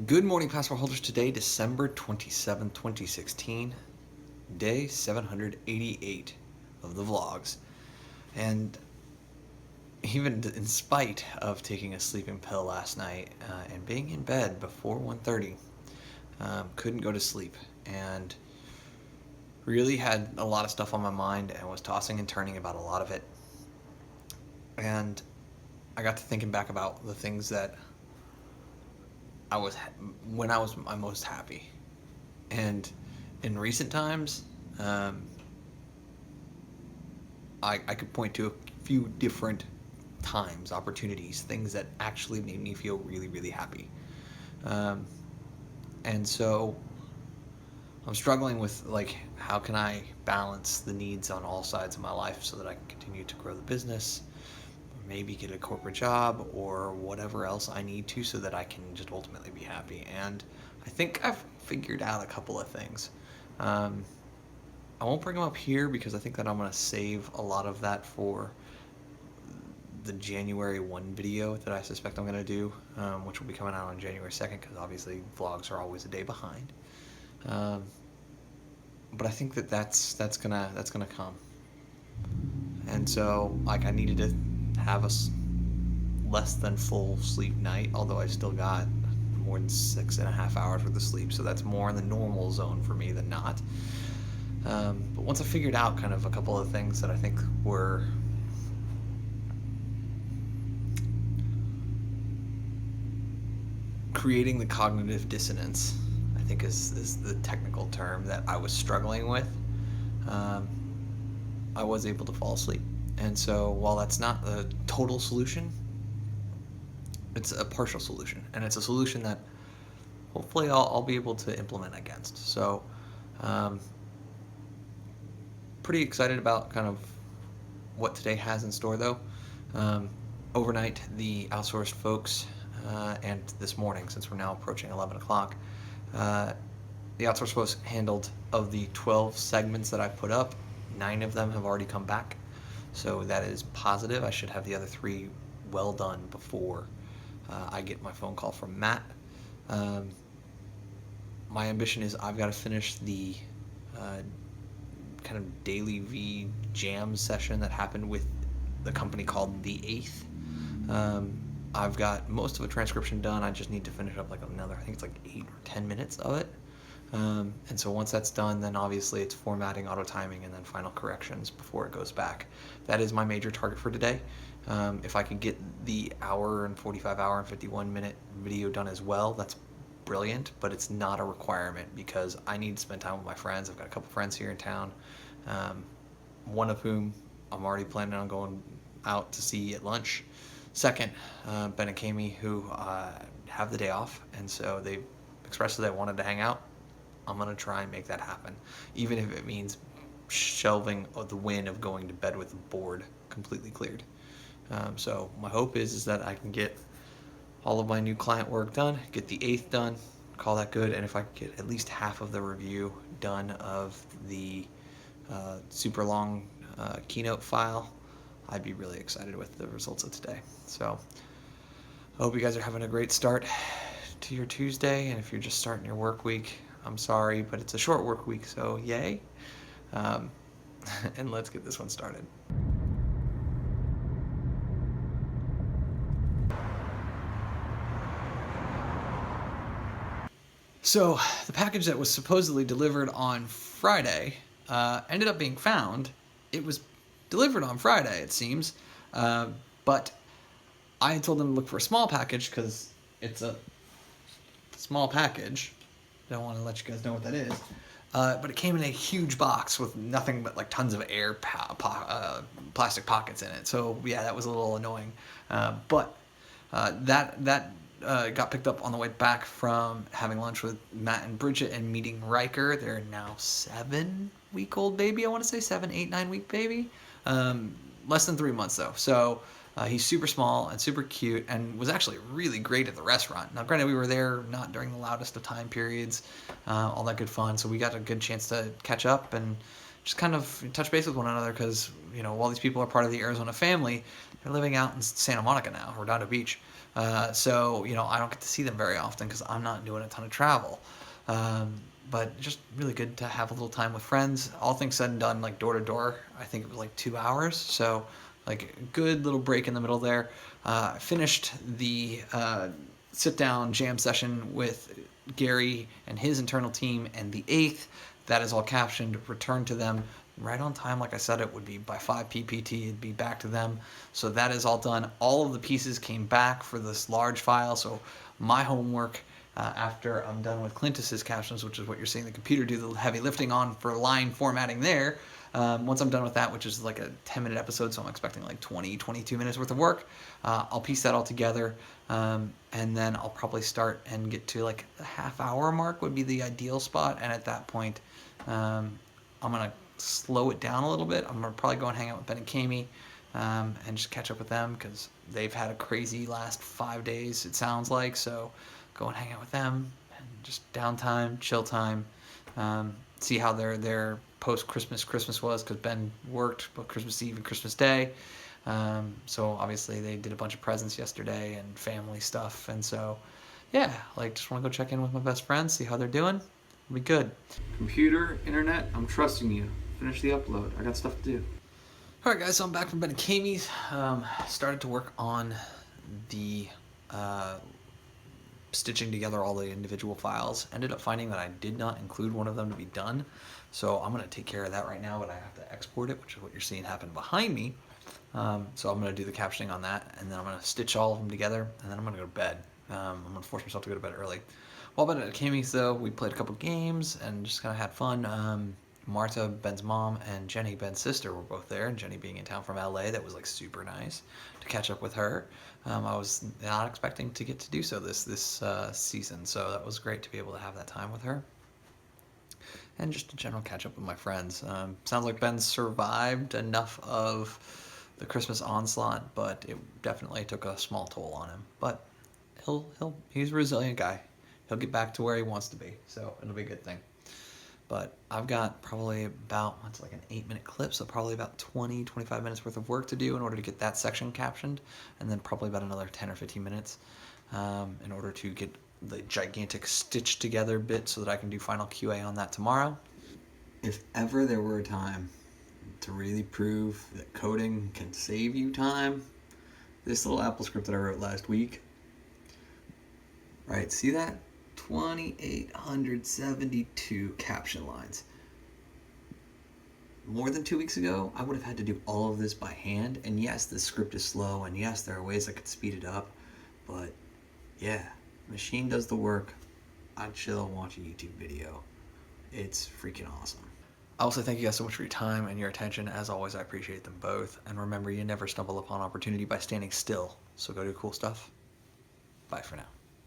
Good morning, passport holders. Today, December 27th, 2016, day 788 of the vlogs. And even in spite of taking a sleeping pill last night and being in bed before 1:30, couldn't go to sleep and really had a lot of stuff on my mind and was tossing and turning about a lot of it. And I got to thinking back about the things that I was when I was my most happy. And in recent times, um, I could point to a few different times, opportunities, things that actually made me feel really, really happy. Um, and so I'm struggling with like how can I balance the needs on all sides of my life so that I can continue to grow the business, or maybe get a corporate job or whatever else I need to so that I can just ultimately be happy. And I think I've figured out a couple of things. Um, I won't bring them up here because I think that I'm going to save a lot of that for the January 1 video that I suspect I'm going to do, which will be coming out on January 2nd because obviously vlogs are always a day behind. Um, but I think that that's gonna come, and so like I needed to have a less than full sleep night, although I still got more than 6.5 hours worth of sleep, so that's more in the normal zone for me than not. But once I figured out kind of a couple of things that I think were creating the cognitive dissonance, I think is the technical term that I was struggling with, um, I was able to fall asleep. And so while that's not a total solution, it's a partial solution. And it's a solution that hopefully I'll be able to implement against. So um, pretty excited about kind of what today has in store though. Um, Overnight, the outsourced folks, and this morning, since we're now approaching 11 o'clock, the outsourced folks handled of the 12 segments that I put up, 9 of them have already come back. So that is positive. I should have the other 3 well done before I get my phone call from Matt. Um, my ambition is I've got to finish the kind of daily V jam session that happened with the company called The Eighth. I've got most of the transcription done. I just need to finish up like another, I think it's like 8 or 10 minutes of it. And so once that's done, then obviously it's formatting, auto timing, and then final corrections before it goes back. That is my major target for today. If I could get the hour and 45 and 51-minute video done as well, that's brilliant, but it's not a requirement because I need to spend time with my friends. I've got a couple friends here in town, one of whom I'm already planning on going out to see at lunch. Second, Ben and Kami, who have the day off, and so they expressed that they wanted to hang out. I'm going to try and make that happen, even if it means shelving the win of going to bed with the board completely cleared. So my hope is that I can get all of my new client work done, get the 8th done, call that good, and if I could get at least half of the review done of the super long keynote file, I'd be really excited with the results of today. So I hope you guys are having a great start to your Tuesday, and if you're just starting your work week, I'm sorry, but it's a short work week, so yay. And let's get this one started. So the package that was supposedly delivered on Friday ended up being found. It was delivered on Friday, it seems, but I had told them to look for a small package because it's a small package. Don't want to let you guys know what that is. But it came in a huge box with nothing but like tons of air plastic pockets in it. So yeah, that was a little annoying. But that got picked up on the way back from having lunch with Matt and Bridgette and meeting Riker. They're now 7-week-old baby. I want to say 7, 8, 9-week baby. Less than 3 months though. So he's super small and super cute and was actually really great at the restaurant. Now, granted, we were there not during the loudest of time periods, all that good fun. So we got a good chance to catch up and just kind of touch base with one another because, you know, while these people are part of the Arizona family, they're living out in Santa Monica now, Redondo Beach. So, I don't get to see them very often because I'm not doing a ton of travel. But just really good to have a little time with friends. All things said and done, like door to door, I think it was like 2 hours. So, like, a good little break in the middle there. I finished the sit down jam session with Gary and his internal team, and the 8th, that is all captioned, returned to them right on time. Like I said, it would be by 5 ppt, it'd be back to them. So that is all done. All of the pieces came back for this large file. So my homework, after I'm done with Clintus's captions, which is what you're seeing the computer do the heavy lifting on for line formatting there, once I'm done with that, which is like a 10-minute episode, so I'm expecting like 22 minutes worth of work, I'll piece that all together, and then I'll probably start and get to like the half-hour mark would be the ideal spot. And at that point, I'm going to slow it down a little bit. I'm going to probably go and hang out with Ben and Kami, and just catch up with them because they've had a crazy last 5 days, it sounds like. So go and hang out with them and just downtime, chill time, see how their post-Christmas was, because Ben worked both Christmas Eve and Christmas Day. So obviously they did a bunch of presents yesterday and family stuff. And so, yeah, like just want to go check in with my best friends, see how they're doing. It'll be good. Computer, internet, I'm trusting you. Finish the upload. I got stuff to do. All right, guys, so I'm back from Ben and Kami's. Started to work on the stitching together all the individual files. Ended up finding that I did not include one of them to be done. So I'm going to take care of that right now, but I have to export it, which is what you're seeing happen behind me. So I'm going to do the captioning on that, and then I'm going to stitch all of them together, and then I'm going to go to bed. I'm going to force myself to go to bed early. While Ben at Kami's, though, we played a couple games and just kind of had fun. Marta, Ben's mom, and Jenny, Ben's sister, were both there, and Jenny being in town from LA, that was like super nice to catch up with her. I was not expecting to get to do so this season, so that was great to be able to have that time with her. And just a general catch up with my friends. Sounds like Ben survived enough of the Christmas onslaught, but it definitely took a small toll on him. But he's a resilient guy. He'll get back to where he wants to be, so it'll be a good thing. But I've got probably about, it's like an 8-minute clip, so probably about 25 minutes worth of work to do in order to get that section captioned, and then probably about another 10 or 15 minutes in order to get the gigantic stitch together bit so that I can do final QA on that tomorrow. If ever there were a time to really prove that coding can save you time, this little Apple script that I wrote last week, right, see that? 2,872 caption lines. More than 2 weeks ago, I would have had to do all of this by hand, and yes, this script is slow, and yes, there are ways I could speed it up, but yeah, machine does the work. I chill and watch a YouTube video. It's freaking awesome. I also thank you guys so much for your time and your attention. As always, I appreciate them both. And remember, you never stumble upon opportunity by standing still. So go do cool stuff. Bye for now.